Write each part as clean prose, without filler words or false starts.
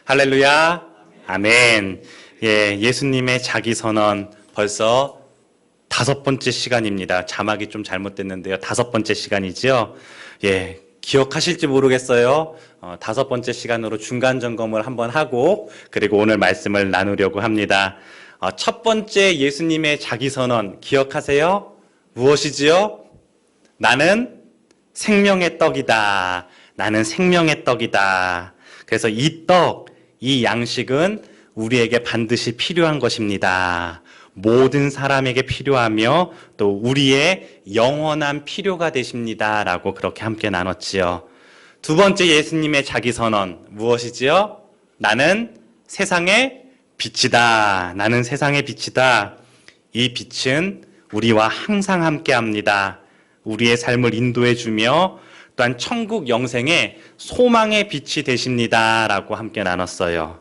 할렐루야. 아멘. 예, 예수님의 자기선언 벌써 5번째 시간입니다. 자막이 좀 잘못됐는데요. 5번째 시간이죠. 예, 기억하실지 모르겠어요. 5번째 시간으로 중간 점검을 한번 하고 그리고 오늘 말씀을 나누려고 합니다. 첫 번째 예수님의 자기선언 기억하세요? 무엇이지요? 나는 생명의 떡이다. 나는 생명의 떡이다. 그래서 이 떡, 이 양식은 우리에게 반드시 필요한 것입니다. 모든 사람에게 필요하며 또 우리의 영원한 필요가 되십니다. 라고 그렇게 함께 나눴지요. 두 번째 예수님의 자기선언 무엇이지요? 나는 세상의 빛이다. 나는 세상의 빛이다. 이 빛은 우리와 항상 함께 합니다. 우리의 삶을 인도해 주며 또한 천국 영생의 소망의 빛이 되십니다. 라고 함께 나눴어요.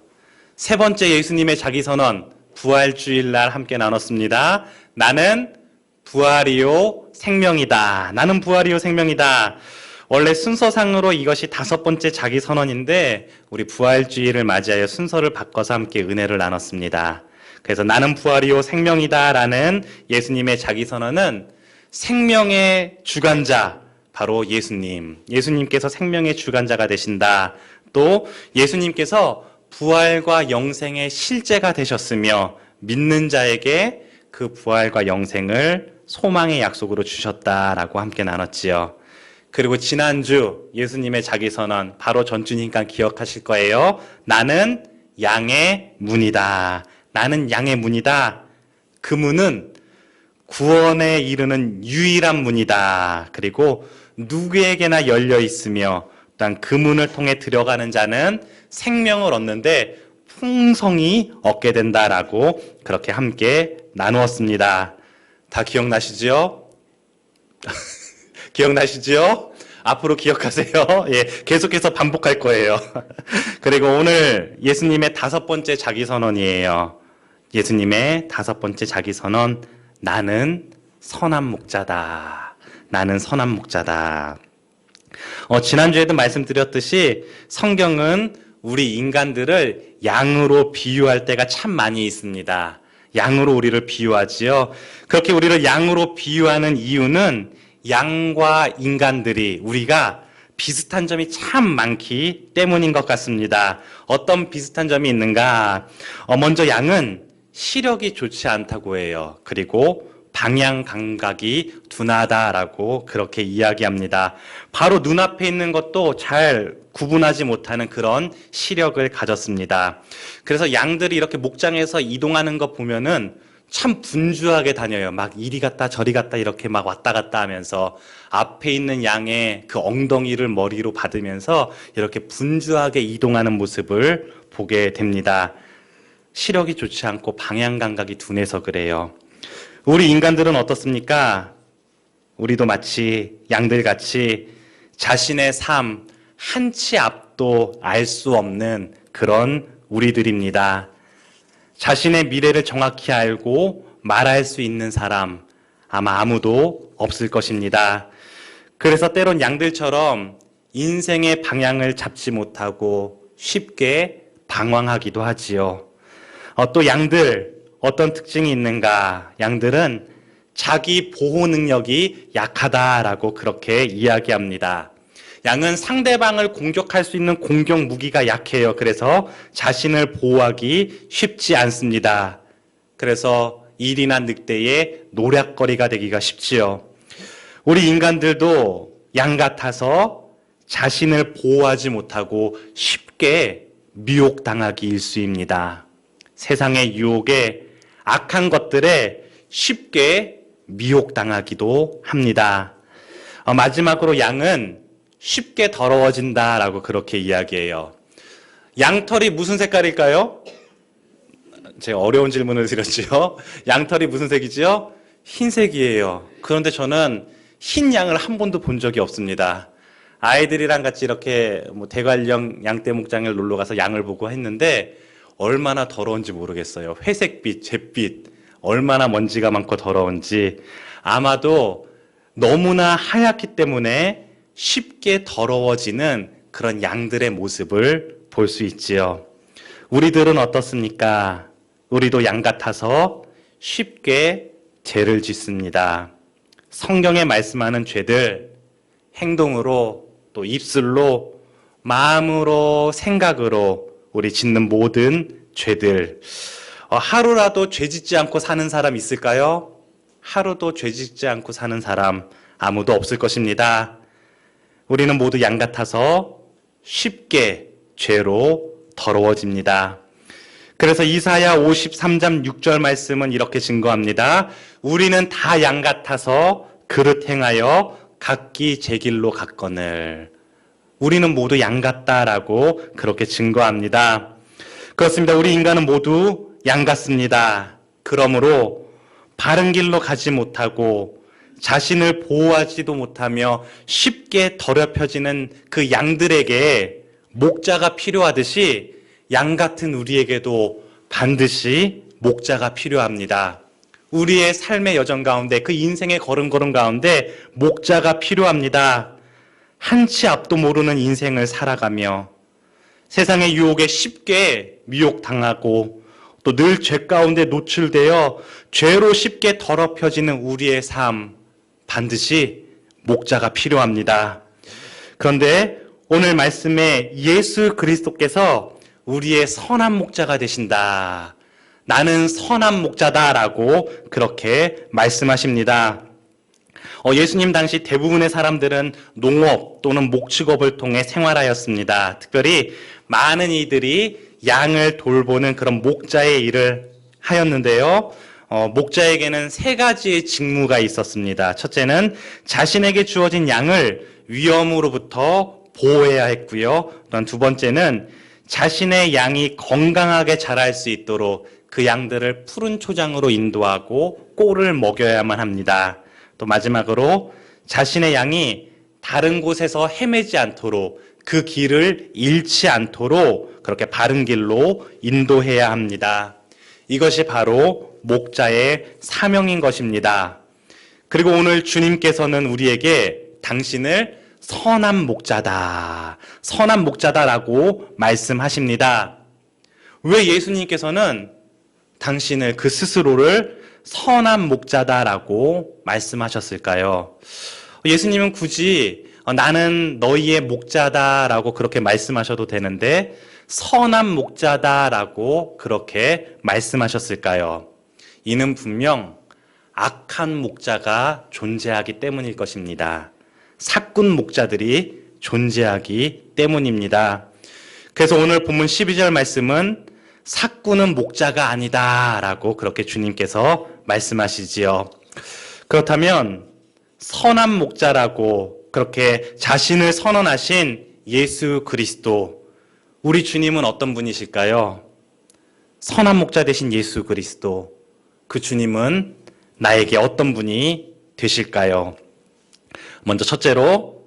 세 번째 예수님의 자기선언, 부활주일날 함께 나눴습니다. 나는 부활이요 생명이다. 나는 부활이요 생명이다. 원래 순서상으로 이것이 5번째 자기선언인데 우리 부활주일을 맞이하여 순서를 바꿔서 함께 은혜를 나눴습니다. 그래서 나는 부활이요 생명이다 라는 예수님의 자기선언은 생명의 주관자, 바로 예수님께서 생명의 주관자가 되신다. 또 예수님께서 부활과 영생의 실제가 되셨으며 믿는 자에게 그 부활과 영생을 소망의 약속으로 주셨다라고 함께 나눴지요. 그리고 지난주 예수님의 자기선언 바로 전주니까 기억하실 거예요. 나는 양의 문이다. 나는 양의 문이다. 그 문은 구원에 이르는 유일한 문이다. 그리고 누구에게나 열려 있으며 또한 그 문을 통해 들어가는 자는 생명을 얻는데 풍성히 얻게 된다라고 그렇게 함께 나누었습니다. 다 기억나시죠? 기억나시죠? 앞으로 기억하세요. 예, 계속해서 반복할 거예요. 그리고 오늘 예수님의 5번째 자기선언이에요. 예수님의 5번째 자기선언, 나는 선한 목자다. 나는 선한 목자다. 지난주에도 말씀드렸듯이 성경은 우리 인간들을 양으로 비유할 때가 참 많이 있습니다. 양으로 우리를 비유하지요. 그렇게 우리를 양으로 비유하는 이유는 양과 인간들이 우리가 비슷한 점이 참 많기 때문인 것 같습니다. 어떤 비슷한 점이 있는가? 먼저 양은 시력이 좋지 않다고 해요. 그리고 방향 감각이 둔하다라고 그렇게 이야기합니다. 바로 눈앞에 있는 것도 잘 구분하지 못하는 그런 시력을 가졌습니다. 그래서 양들이 이렇게 목장에서 이동하는 거 보면은 참 분주하게 다녀요. 막 이리 갔다 저리 갔다 이렇게 막 왔다 갔다 하면서 앞에 있는 양의 그 엉덩이를 머리로 받으면서 이렇게 분주하게 이동하는 모습을 보게 됩니다. 시력이 좋지 않고 방향 감각이 둔해서 그래요. 우리 인간들은 어떻습니까? 우리도 마치 양들같이 자신의 삶 한 치 앞도 알 수 없는 그런 우리들입니다. 자신의 미래를 정확히 알고 말할 수 있는 사람 아마 아무도 없을 것입니다. 그래서 때론 양들처럼 인생의 방향을 잡지 못하고 쉽게 방황하기도 하지요. 또 양들 어떤 특징이 있는가? 양들은 자기 보호 능력이 약하다라고 그렇게 이야기합니다. 양은 상대방을 공격할 수 있는 공격 무기가 약해요. 그래서 자신을 보호하기 쉽지 않습니다. 그래서 일이나 늑대의 노략거리가 되기가 쉽지요. 우리 인간들도 양 같아서 자신을 보호하지 못하고 쉽게 미혹당하기 일쑤입니다. 세상의 유혹에 악한 것들에 쉽게 미혹당하기도 합니다. 마지막으로 양은 쉽게 더러워진다라고 그렇게 이야기해요. 양털이 무슨 색깔일까요? 제가 어려운 질문을 드렸죠. 양털이 무슨 색이죠? 흰색이에요. 그런데 저는 흰 양을 한 번도 본 적이 없습니다. 아이들이랑 같이 이렇게 대관령 양떼 목장을 놀러 가서 양을 보고 했는데 얼마나 더러운지 모르겠어요. 회색빛, 잿빛, 얼마나 먼지가 많고 더러운지. 아마도 너무나 하얗기 때문에 쉽게 더러워지는 그런 양들의 모습을 볼 수 있지요. 우리들은 어떻습니까? 우리도 양 같아서 쉽게 죄를 짓습니다. 성경에 말씀하는 죄들, 행동으로 또 입술로 마음으로 생각으로 우리 짓는 모든 죄들, 하루라도 죄 짓지 않고 사는 사람 있을까요? 하루도 죄 짓지 않고 사는 사람 아무도 없을 것입니다. 우리는 모두 양 같아서 쉽게 죄로 더러워집니다. 그래서 이사야 53장 6절 말씀은 이렇게 증거합니다. 우리는 다 양 같아서 그릇 행하여 각기 제 길로 갔거늘. 우리는 모두 양 같다라고 그렇게 증거합니다. 그렇습니다. 우리 인간은 모두 양 같습니다. 그러므로 바른 길로 가지 못하고 자신을 보호하지도 못하며 쉽게 더럽혀지는 그 양들에게 목자가 필요하듯이 양 같은 우리에게도 반드시 목자가 필요합니다. 우리의 삶의 여정 가운데, 그 인생의 걸음걸음 가운데 목자가 필요합니다. 한치 앞도 모르는 인생을 살아가며 세상의 유혹에 쉽게 미혹당하고 또 늘 죄 가운데 노출되어 죄로 쉽게 더럽혀지는 우리의 삶, 반드시 목자가 필요합니다. 그런데 오늘 말씀에 예수 그리스도께서 우리의 선한 목자가 되신다. 나는 선한 목자다라고 그렇게 말씀하십니다. 예수님 당시 대부분의 사람들은 농업 또는 목축업을 통해 생활하였습니다. 특별히 많은 이들이 양을 돌보는 그런 목자의 일을 하였는데요. 목자에게는 세 가지의 직무가 있었습니다. 첫째는 자신에게 주어진 양을 위험으로부터 보호해야 했고요. 또한 두 번째는 자신의 양이 건강하게 자랄 수 있도록 그 양들을 푸른 초장으로 인도하고 꼴을 먹여야만 합니다. 또 마지막으로 자신의 양이 다른 곳에서 헤매지 않도록 그 길을 잃지 않도록 그렇게 바른 길로 인도해야 합니다. 이것이 바로 목자의 사명인 것입니다. 그리고 오늘 주님께서는 우리에게 당신을 선한 목자다, 선한 목자다라고 말씀하십니다. 왜 예수님께서는 당신을 그 스스로를 선한 목자다라고 말씀하셨을까요? 예수님은 굳이 나는 너희의 목자다라고 그렇게 말씀하셔도 되는데 선한 목자다라고 그렇게 말씀하셨을까요? 이는 분명 악한 목자가 존재하기 때문일 것입니다. 사꾼 목자들이 존재하기 때문입니다. 그래서 오늘 본문 12절 말씀은 사꾼은 목자가 아니다라고 그렇게 주님께서 말씀하시지요. 그렇다면 선한 목자라고 그렇게 자신을 선언하신 예수 그리스도, 우리 주님은 어떤 분이실까요? 선한 목자 되신 예수 그리스도, 그 주님은 나에게 어떤 분이 되실까요? 먼저 첫째로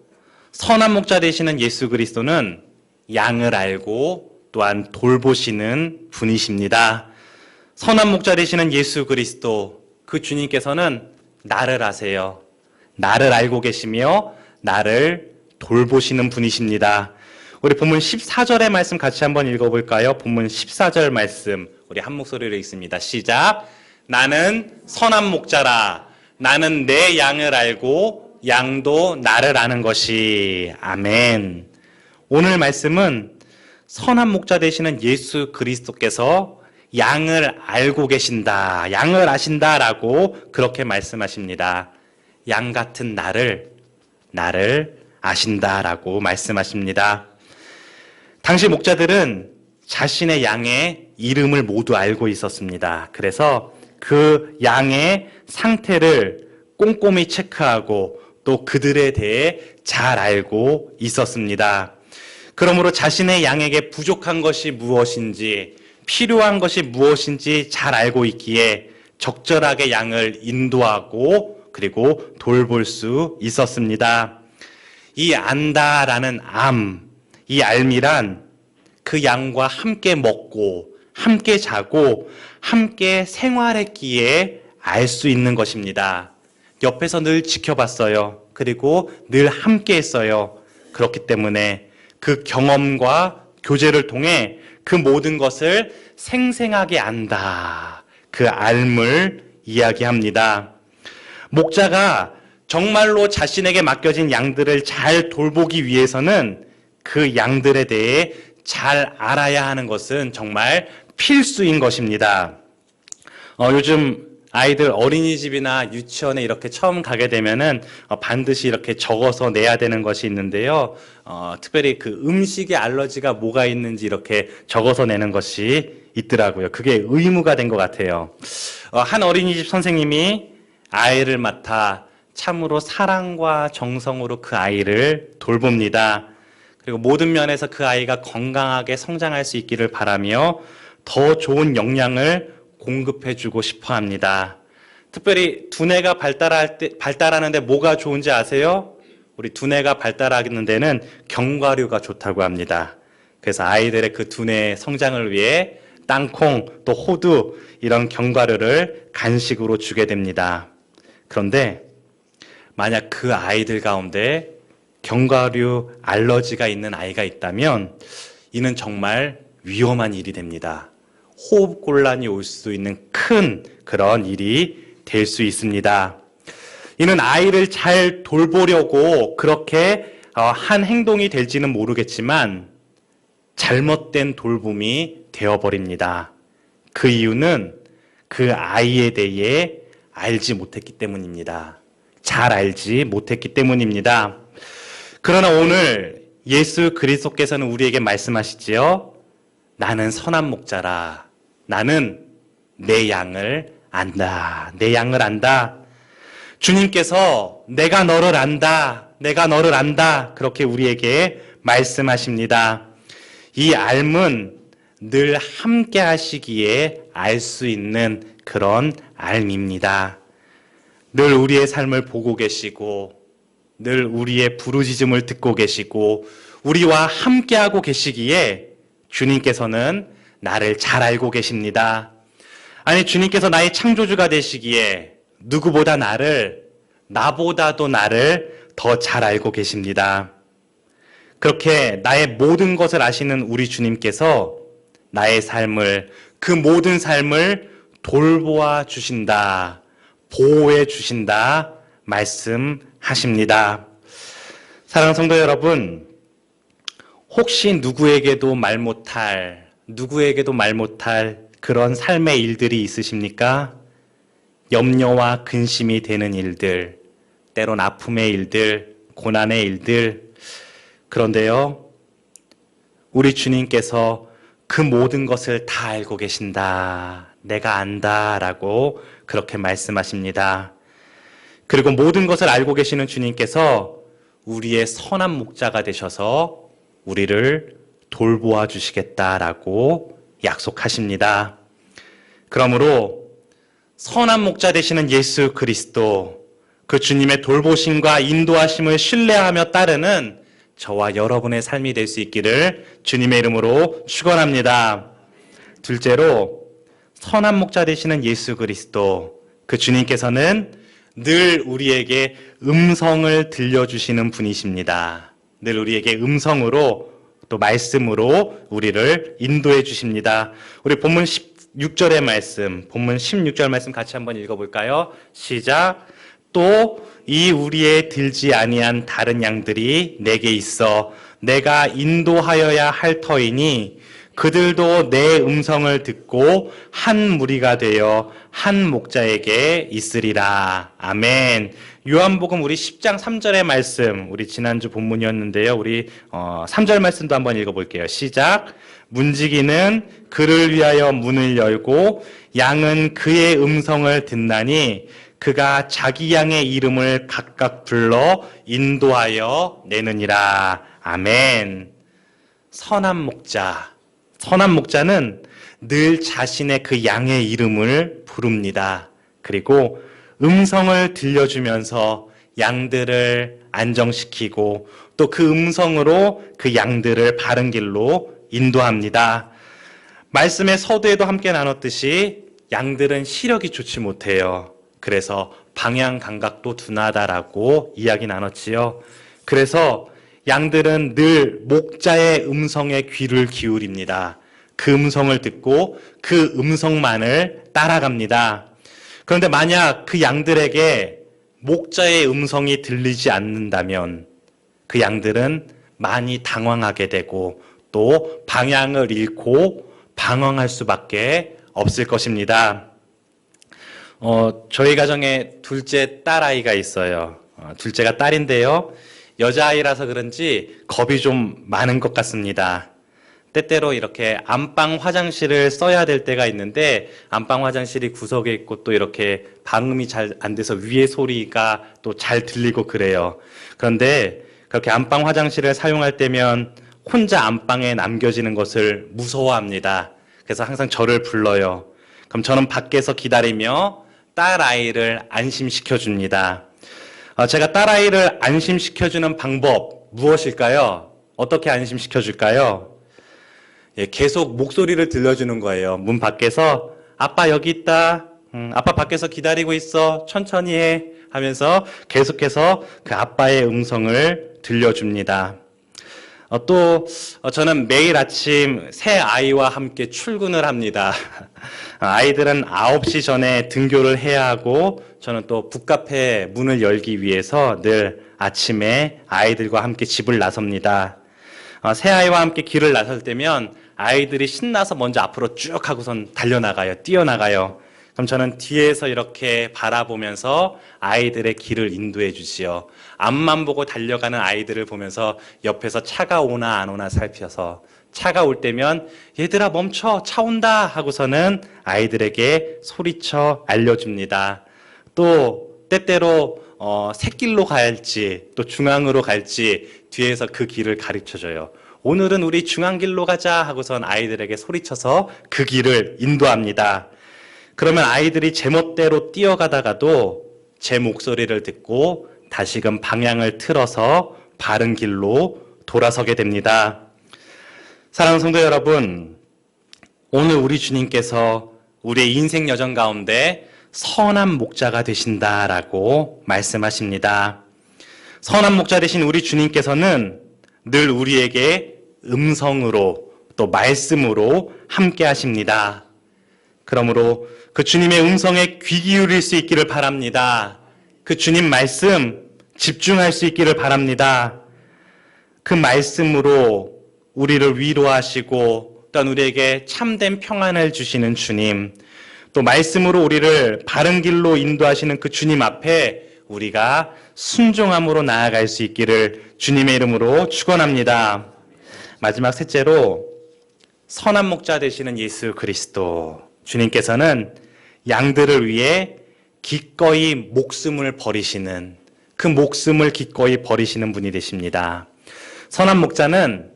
선한 목자 되시는 예수 그리스도는 양을 알고 또한 돌보시는 분이십니다. 선한 목자 되시는 예수 그리스도, 그 주님께서는 나를 아세요. 나를 알고 계시며 나를 돌보시는 분이십니다. 우리 본문 14절의 말씀 같이 한번 읽어볼까요? 본문 14절 말씀 우리 한 목소리로 읽습니다. 시작. 나는 선한 목자라. 나는 내 양을 알고 양도 나를 아는 것이. 아멘. 오늘 말씀은 선한 목자 되시는 예수 그리스도께서 양을 알고 계신다, 양을 아신다라고 그렇게 말씀하십니다. 양 같은 나를 아신다라고 말씀하십니다. 당시 목자들은 자신의 양의 이름을 모두 알고 있었습니다. 그래서 그 양의 상태를 꼼꼼히 체크하고 또 그들에 대해 잘 알고 있었습니다. 그러므로 자신의 양에게 부족한 것이 무엇인지, 필요한 것이 무엇인지 잘 알고 있기에 적절하게 양을 인도하고 그리고 돌볼 수 있었습니다. 이 안다라는 이 알미란 그 양과 함께 먹고 함께 자고 함께 생활했기에 알 수 있는 것입니다. 옆에서 늘 지켜봤어요. 그리고 늘 함께 했어요. 그렇기 때문에 그 경험과 교제를 통해 그 모든 것을 생생하게 안다. 그 알을 이야기합니다. 목자가 정말로 자신에게 맡겨진 양들을 잘 돌보기 위해서는 그 양들에 대해 잘 알아야 하는 것은 정말 필수인 것입니다. 요즘 아이들 어린이집이나 유치원에 이렇게 처음 가게 되면은 반드시 이렇게 적어서 내야 되는 것이 있는데요. 특별히 그 음식에 알러지가 뭐가 있는지 이렇게 적어서 내는 것이 있더라고요. 그게 의무가 된 것 같아요. 한 어린이집 선생님이 아이를 맡아 참으로 사랑과 정성으로 그 아이를 돌봅니다. 그리고 모든 면에서 그 아이가 건강하게 성장할 수 있기를 바라며 더 좋은 영양을 공급해주고 싶어 합니다. 특별히 두뇌가 발달하는데 뭐가 좋은지 아세요? 우리 두뇌가 발달하는 데는 견과류가 좋다고 합니다. 그래서 아이들의 그 두뇌 성장을 위해 땅콩, 또 호두 이런 견과류를 간식으로 주게 됩니다. 그런데 만약 그 아이들 가운데 견과류 알러지가 있는 아이가 있다면 이는 정말 위험한 일이 됩니다. 호흡곤란이 올 수 있는 큰 그런 일이 될 수 있습니다. 이는 아이를 잘 돌보려고 그렇게 한 행동이 될지는 모르겠지만 잘못된 돌봄이 되어버립니다. 그 이유는 그 아이에 대해 알지 못했기 때문입니다. 잘 알지 못했기 때문입니다. 그러나 오늘 예수 그리스도께서는 우리에게 말씀하시지요. 나는 선한 목자라. 나는 내 양을 안다. 내 양을 안다. 주님께서 내가 너를 안다. 내가 너를 안다. 그렇게 우리에게 말씀하십니다. 이 알은 늘 함께 하시기에 알 수 있는 그런 알입니다. 늘 우리의 삶을 보고 계시고 늘 우리의 부르짖음을 듣고 계시고 우리와 함께하고 계시기에 주님께서는 나를 잘 알고 계십니다. 아니, 주님께서 나의 창조주가 되시기에 누구보다 나보다도 나를 더 잘 알고 계십니다. 그렇게 나의 모든 것을 아시는 우리 주님께서 나의 삶을, 그 모든 삶을 돌보아 주신다, 보호해 주신다 말씀하십니다. 사랑하는 성도 여러분, 혹시 누구에게도 말 못할 그런 삶의 일들이 있으십니까? 염려와 근심이 되는 일들, 때론 아픔의 일들, 고난의 일들. 그런데요, 우리 주님께서 그 모든 것을 다 알고 계신다. 내가 안다. 라고 그렇게 말씀하십니다. 그리고 모든 것을 알고 계시는 주님께서 우리의 선한 목자가 되셔서 우리를 돌보아 주시겠다라고 약속하십니다. 그러므로 선한 목자 되시는 예수 그리스도, 그 주님의 돌보심과 인도하심을 신뢰하며 따르는 저와 여러분의 삶이 될 수 있기를 주님의 이름으로 축원합니다. 둘째로, 선한 목자 되시는 예수 그리스도, 그 주님께서는 늘 우리에게 음성을 들려주시는 분이십니다. 늘 우리에게 음성으로 또 말씀으로 우리를 인도해 주십니다. 우리 본문 16절의 말씀, 본문 16절 말씀 같이 한번 읽어볼까요? 시작. 또 이 우리의 들지 아니한 다른 양들이 내게 있어 내가 인도하여야 할 터이니 그들도 내 음성을 듣고 한 무리가 되어 한 목자에게 있으리라. 아멘. 요한복음 우리 10장 3절의 말씀, 우리 지난주 본문이었는데요. 우리 3절 말씀도 한번 읽어볼게요. 시작. 문지기는 그를 위하여 문을 열고 양은 그의 음성을 듣나니 그가 자기 양의 이름을 각각 불러 인도하여 내느니라. 아멘. 선한 목자는 늘 자신의 그 양의 이름을 부릅니다. 그리고 음성을 들려주면서 양들을 안정시키고 또 그 음성으로 그 양들을 바른 길로 인도합니다. 말씀의 서두에도 함께 나눴듯이 양들은 시력이 좋지 못해요. 그래서 방향 감각도 둔하다라고 이야기 나눴지요. 그래서 양들은 늘 목자의 음성에 귀를 기울입니다. 그 음성을 듣고 그 음성만을 따라갑니다. 그런데 만약 그 양들에게 목자의 음성이 들리지 않는다면 그 양들은 많이 당황하게 되고 또 방향을 잃고 방황할 수밖에 없을 것입니다. 저희 가정에 둘째 딸아이가 있어요. 둘째가 딸인데요. 여자아이라서 그런지 겁이 좀 많은 것 같습니다. 때때로 이렇게 안방 화장실을 써야 될 때가 있는데 안방 화장실이 구석에 있고 또 이렇게 방음이 잘 안 돼서 위에 소리가 또 잘 들리고 그래요. 그런데 그렇게 안방 화장실을 사용할 때면 혼자 안방에 남겨지는 것을 무서워합니다. 그래서 항상 저를 불러요. 그럼 저는 밖에서 기다리며 딸아이를 안심시켜 줍니다. 제가 딸아이를 안심시켜주는 방법 무엇일까요? 어떻게 안심시켜 줄까요? 계속 목소리를 들려주는 거예요. 문 밖에서 아빠 여기 있다. 아빠 밖에서 기다리고 있어. 천천히 해. 하면서 계속해서 그 아빠의 음성을 들려줍니다. 또 저는 매일 아침 새 아이와 함께 출근을 합니다. 아이들은 9시 전에 등교를 해야 하고 저는 또 북카페 문을 열기 위해서 늘 아침에 아이들과 함께 집을 나섭니다. 새 아이와 함께 길을 나설 때면 아이들이 신나서 먼저 앞으로 쭉 하고선 달려나가요. 뛰어나가요. 그럼 저는 뒤에서 이렇게 바라보면서 아이들의 길을 인도해 주지요. 앞만 보고 달려가는 아이들을 보면서 옆에서 차가 오나 안 오나 살펴서 차가 올 때면 얘들아 멈춰 차 온다 하고서는 아이들에게 소리쳐 알려줍니다. 또 때때로 샛길로 갈지 또 중앙으로 갈지 뒤에서 그 길을 가르쳐줘요. 오늘은 우리 중앙길로 가자 하고선 아이들에게 소리쳐서 그 길을 인도합니다. 그러면 아이들이 제멋대로 뛰어가다가도 제 목소리를 듣고 다시금 방향을 틀어서 바른 길로 돌아서게 됩니다. 사랑하는 성도 여러분, 오늘 우리 주님께서 우리의 인생 여정 가운데 선한 목자가 되신다라고 말씀하십니다. 선한 목자 되신 우리 주님께서는 늘 우리에게 음성으로 또 말씀으로 함께 하십니다. 그러므로 그 주님의 음성에 귀 기울일 수 있기를 바랍니다. 그 주님 말씀 집중할 수 있기를 바랍니다. 그 말씀으로 우리를 위로하시고 또한 우리에게 참된 평안을 주시는 주님, 또 말씀으로 우리를 바른 길로 인도하시는 그 주님 앞에 우리가 순종함으로 나아갈 수 있기를 주님의 이름으로 축원합니다. 마지막 셋째로 선한 목자 되시는 예수 그리스도 주님께서는 양들을 위해 기꺼이 목숨을 버리시는 그 목숨을 기꺼이 버리시는 분이 되십니다. 선한 목자는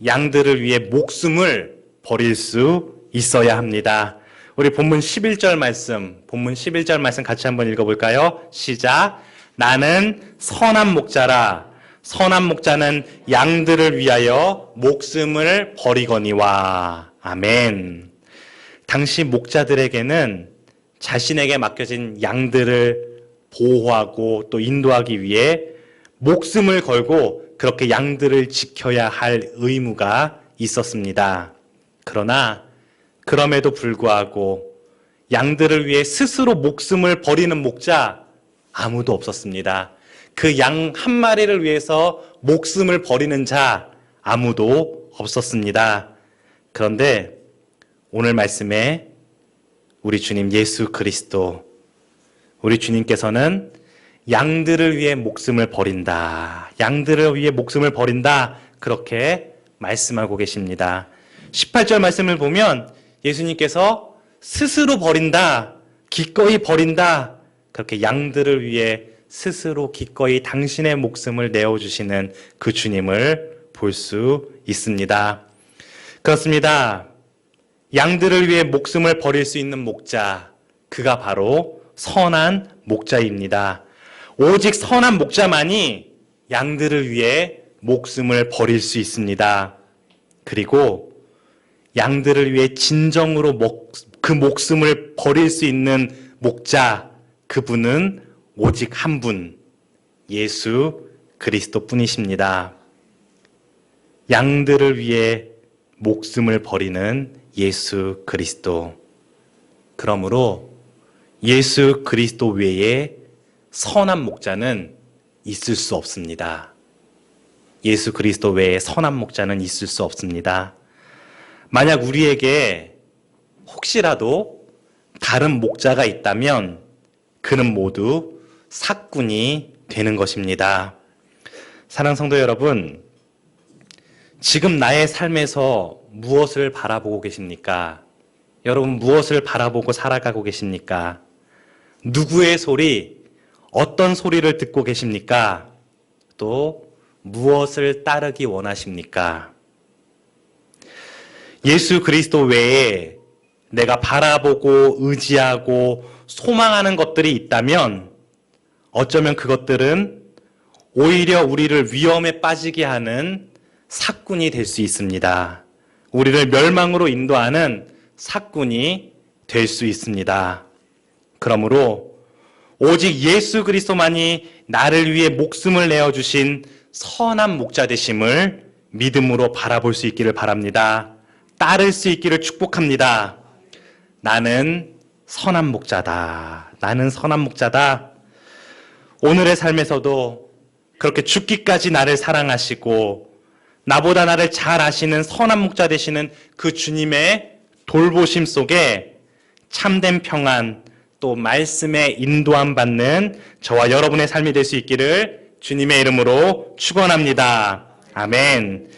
양들을 위해 목숨을 버릴 수 있어야 합니다. 우리 본문 11절 말씀 같이 한번 읽어볼까요? 시작. 나는 선한 목자라. 선한 목자는 양들을 위하여 목숨을 버리거니와. 아멘. 당시 목자들에게는 자신에게 맡겨진 양들을 보호하고 또 인도하기 위해 목숨을 걸고 그렇게 양들을 지켜야 할 의무가 있었습니다. 그러나 그럼에도 불구하고 양들을 위해 스스로 목숨을 버리는 목자 아무도 없었습니다. 그 양 한 마리를 위해서 목숨을 버리는 자 아무도 없었습니다. 그런데 오늘 말씀에 우리 주님 예수 그리스도, 우리 주님께서는 양들을 위해 목숨을 버린다. 양들을 위해 목숨을 버린다. 그렇게 말씀하고 계십니다. 18절 말씀을 보면 예수님께서 스스로 버린다. 기꺼이 버린다. 그렇게 양들을 위해 스스로 기꺼이 당신의 목숨을 내어주시는 그 주님을 볼 수 있습니다. 그렇습니다. 양들을 위해 목숨을 버릴 수 있는 목자, 그가 바로 선한 목자입니다. 오직 선한 목자만이 양들을 위해 목숨을 버릴 수 있습니다. 그리고 양들을 위해 진정으로 그 목숨을 버릴 수 있는 목자, 그분은 오직 한 분, 예수 그리스도 뿐이십니다. 양들을 위해 목숨을 버리는 예수 그리스도. 그러므로 예수 그리스도 외에 선한 목자는 있을 수 없습니다. 예수 그리스도 외에 선한 목자는 있을 수 없습니다. 만약 우리에게 혹시라도 다른 목자가 있다면 그는 모두 삭군이 되는 것입니다. 사랑하는 성도 여러분, 지금 나의 삶에서 무엇을 바라보고 계십니까? 여러분 무엇을 바라보고 살아가고 계십니까? 누구의 소리, 어떤 소리를 듣고 계십니까? 또 무엇을 따르기 원하십니까? 예수 그리스도 외에 내가 바라보고 의지하고 소망하는 것들이 있다면 어쩌면 그것들은 오히려 우리를 위험에 빠지게 하는 삭군이 될 수 있습니다. 우리를 멸망으로 인도하는 삭군이 될 수 있습니다. 그러므로 오직 예수 그리스도만이 나를 위해 목숨을 내어주신 선한 목자 되심을 믿음으로 바라볼 수 있기를 바랍니다. 따를 수 있기를 축복합니다. 나는 선한 목자다. 나는 선한 목자다. 오늘의 삶에서도 그렇게 죽기까지 나를 사랑하시고 나보다 나를 잘 아시는 선한 목자 되시는 그 주님의 돌보심 속에 참된 평안 또 말씀에 인도함 받는 저와 여러분의 삶이 될 수 있기를 주님의 이름으로 축원합니다. 아멘.